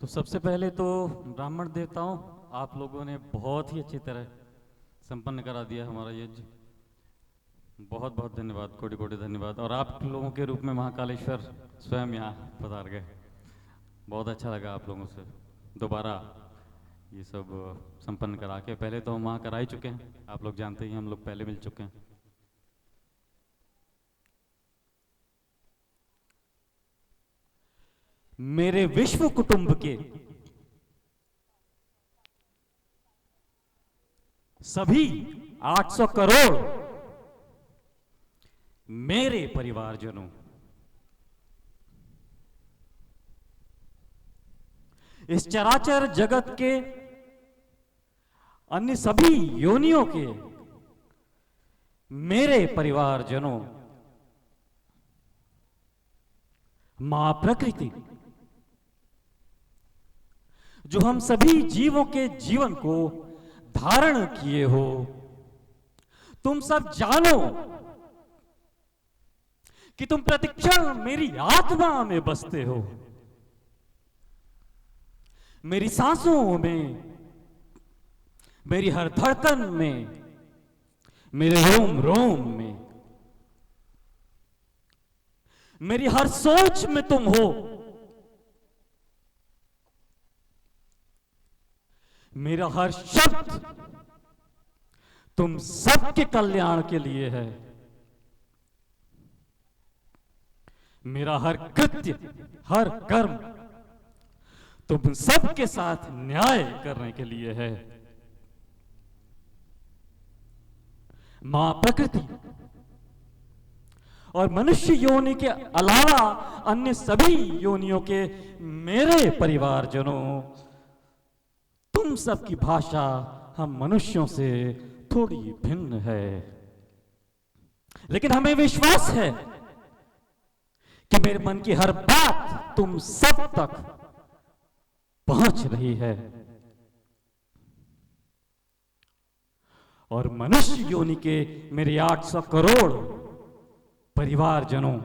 तो सबसे पहले तो ब्राह्मण देवताओं, आप लोगों ने बहुत ही अच्छी तरह संपन्न करा दिया हमारा यज्ञ। बहुत बहुत धन्यवाद, कोटि कोटि धन्यवाद। और आप लोगों के रूप में महाकालेश्वर स्वयं यहाँ पधार गए। बहुत अच्छा लगा आप लोगों से दोबारा ये सब संपन्न करा के। पहले तो हम वहाँ करा ही चुके हैं, आप लोग जानते ही, हम लोग पहले मिल चुके हैं। मेरे विश्व कुटुंब के सभी 800 करोड़ मेरे परिवारजनों, इस चराचर जगत के अन्य सभी योनियों के मेरे परिवारजनों, मां प्रकृति जो हम सभी जीवों के जीवन को धारण किए हो, तुम सब जानो कि तुम प्रतिक्षण मेरी आत्मा में बसते हो, मेरी सांसों में, मेरी हर धड़कन में, मेरे रोम रोम में, मेरी हर सोच में तुम हो। मेरा हर शब्द तुम सबके कल्याण के लिए है। मेरा हर कृत्य, हर कर्म तुम सबके साथ न्याय करने के लिए है। मां प्रकृति और मनुष्य योनि के अलावा अन्य सभी योनियों के मेरे परिवारजनों, तुम सबकी भाषा हम मनुष्यों से थोड़ी भिन्न है, लेकिन हमें विश्वास है कि मेरे मन की हर बात तुम सब तक पहुंच रही है। और मनुष्य योनि के मेरे 800 करोड़ परिवारजनों,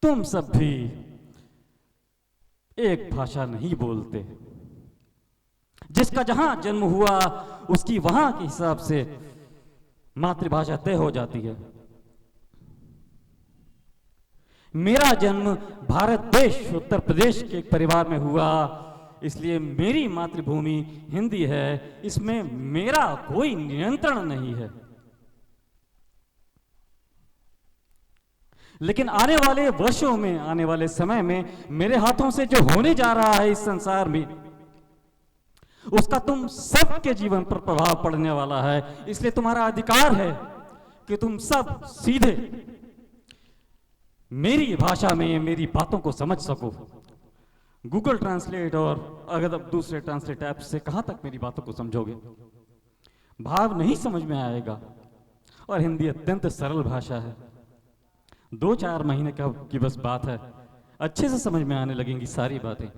तुम सब भी एक भाषा नहीं बोलते। जिसका जहां जन्म हुआ उसकी वहां के हिसाब से मातृभाषा तय हो जाती है। मेरा जन्म भारत देश उत्तर प्रदेश के एक परिवार में हुआ, इसलिए मेरी मातृभूमि हिंदी है। इसमें मेरा कोई नियंत्रण नहीं है। लेकिन आने वाले वर्षों में, आने वाले समय में मेरे हाथों से जो होने जा रहा है इस संसार में, उसका तुम सबके जीवन पर प्रभाव पड़ने वाला है। इसलिए तुम्हारा अधिकार है कि तुम सब सीधे मेरी भाषा में मेरी बातों को समझ सको। गूगल ट्रांसलेट और अगर दूसरे ट्रांसलेट ऐप से कहां तक मेरी बातों को समझोगे, भाव नहीं समझ में आएगा। और हिंदी अत्यंत सरल भाषा है, 2-4 महीने की बस बात है, अच्छे से समझ में आने लगेंगी सारी बातें।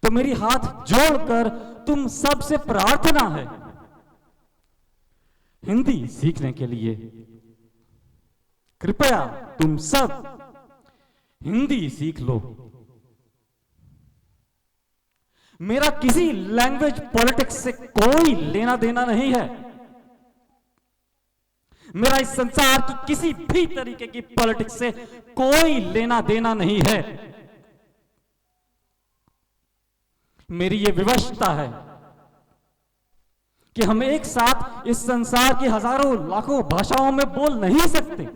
तो मेरी हाथ जोड़कर तुम सबसे प्रार्थना है हिंदी सीखने के लिए। कृपया तुम सब हिंदी सीख लो। मेरा किसी लैंग्वेज पॉलिटिक्स से कोई लेना देना नहीं है। मेरा इस संसार की किसी भी तरीके की पॉलिटिक्स से कोई लेना देना नहीं है। मेरी ये विवशता है कि हम एक साथ इस संसार की हजारों लाखों भाषाओं में बोल नहीं सकते,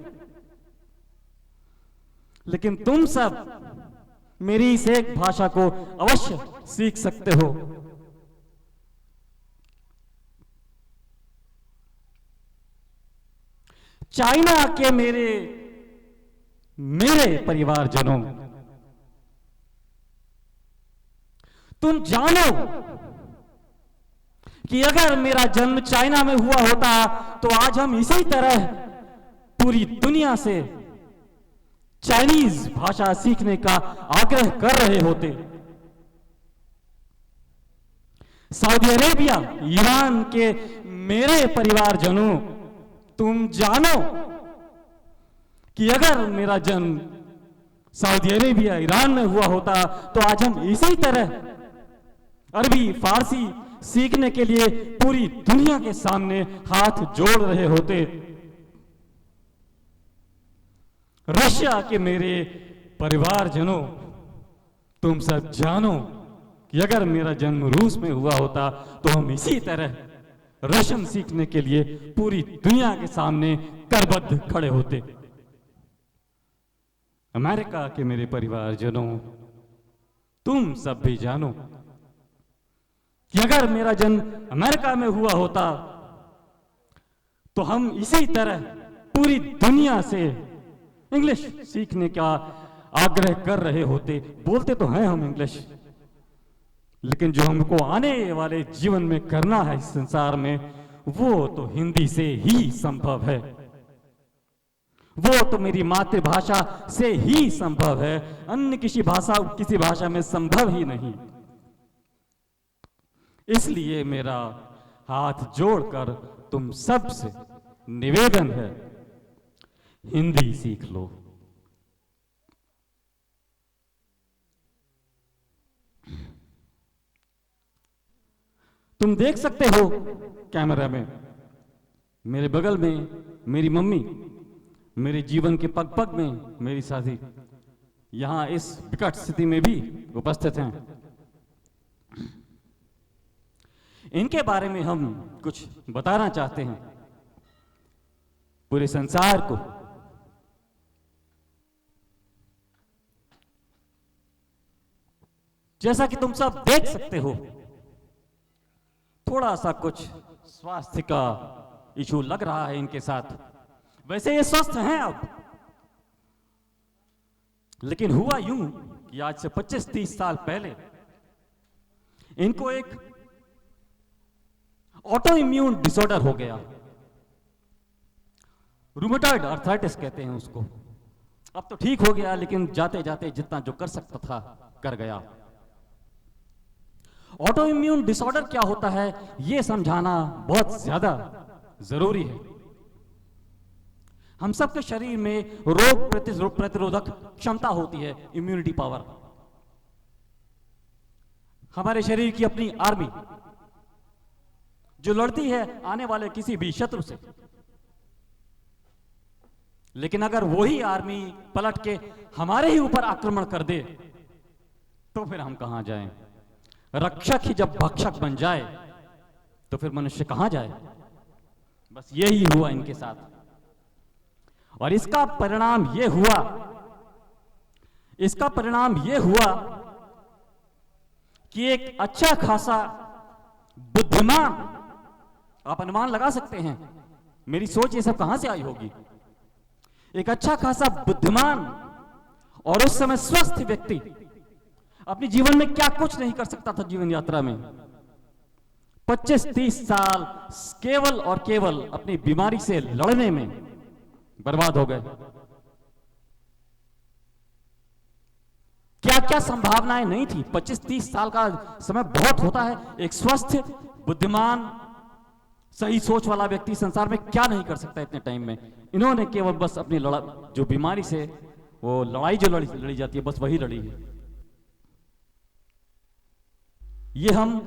लेकिन तुम सब मेरी इस एक भाषा को अवश्य सीख सकते हो। चाइना के मेरे परिवारजनों, तुम जानो कि अगर मेरा जन्म चाइना में हुआ होता तो आज हम इसी तरह पूरी दुनिया से चाइनीज भाषा सीखने का आग्रह कर रहे होते। सऊदी अरेबिया, ईरान के मेरे परिवारजनों, तुम जानो कि अगर मेरा जन्म सऊदी अरेबिया, ईरान में हुआ होता तो आज हम इसी तरह अरबी, फारसी सीखने के लिए पूरी दुनिया के सामने हाथ जोड़ रहे होते। रशिया के मेरे परिवारजनों, तुम सब जानो कि अगर मेरा जन्म रूस में हुआ होता तो हम इसी तरह रशियन सीखने के लिए पूरी दुनिया के सामने करबद्ध खड़े होते। अमेरिका के मेरे परिवारजनों, तुम सब भी जानो कि अगर मेरा जन्म अमेरिका में हुआ होता तो हम इसी तरह पूरी दुनिया से इंग्लिश सीखने का आग्रह कर रहे होते। बोलते तो हैं हम इंग्लिश, लेकिन जो हमको आने वाले जीवन में करना है इस संसार में, वो तो हिंदी से ही संभव है, वो तो मेरी मातृभाषा से ही संभव है, अन्य किसी भाषा में संभव ही नहीं। इसलिए मेरा हाथ जोड़कर तुम सबसे निवेदन है, हिंदी सीख लो। तुम देख सकते हो कैमरा में, मेरे बगल में मेरी मम्मी, मेरे जीवन के पग पग में मेरी साथी यहां इस विकट स्थिति में भी उपस्थित हैं। इनके बारे में हम कुछ बताना चाहते हैं पूरे संसार को। जैसा कि तुम सब देख सकते हो, थोड़ा सा कुछ स्वास्थ्य का इशू लग रहा है इनके साथ। वैसे ये स्वस्थ हैं अब, लेकिन हुआ यूं कि आज से 25-30 साल पहले इनको एक ऑटो इम्यून डिसऑर्डर हो गया। रूमेटॉइड आर्थराइटिस कहते हैं उसको। अब तो ठीक हो गया, लेकिन जाते जाते जितना जो कर सकता था कर गया। ऑटो इम्यून डिसऑर्डर क्या होता है यह समझाना बहुत ज्यादा जरूरी है। हम सबके शरीर में रोग प्रतिरोधक क्षमता होती है, इम्यूनिटी पावर। हमारे शरीर की अपनी आर्मी जो लड़ती है आने वाले किसी भी शत्रु से। लेकिन अगर वही आर्मी पलट के हमारे ही ऊपर आक्रमण कर दे तो फिर हम कहां जाएं? रक्षक ही जब भक्षक बन जाए तो फिर मनुष्य कहां जाए? बस यही हुआ इनके साथ। और इसका परिणाम यह हुआ कि एक अच्छा खासा बुद्धिमान, आप अनुमान लगा सकते हैं मेरी सोच ये सब कहां से आई होगी, एक अच्छा खासा बुद्धिमान और उस समय स्वस्थ व्यक्ति अपने जीवन में क्या कुछ नहीं कर सकता था जीवन यात्रा में, 25-30 साल केवल और केवल अपनी बीमारी से लड़ने में बर्बाद हो गए। क्या क्या संभावनाएं नहीं थी। 25-30 साल का समय बहुत होता है। एक स्वस्थ, बुद्धिमान, सही सोच वाला व्यक्ति संसार में क्या नहीं कर सकता इतने टाइम में। इन्होंने केवल बस अपनी जो बीमारी से वो लड़ाई जो लड़ी जाती है बस वही लड़ी है। ये हम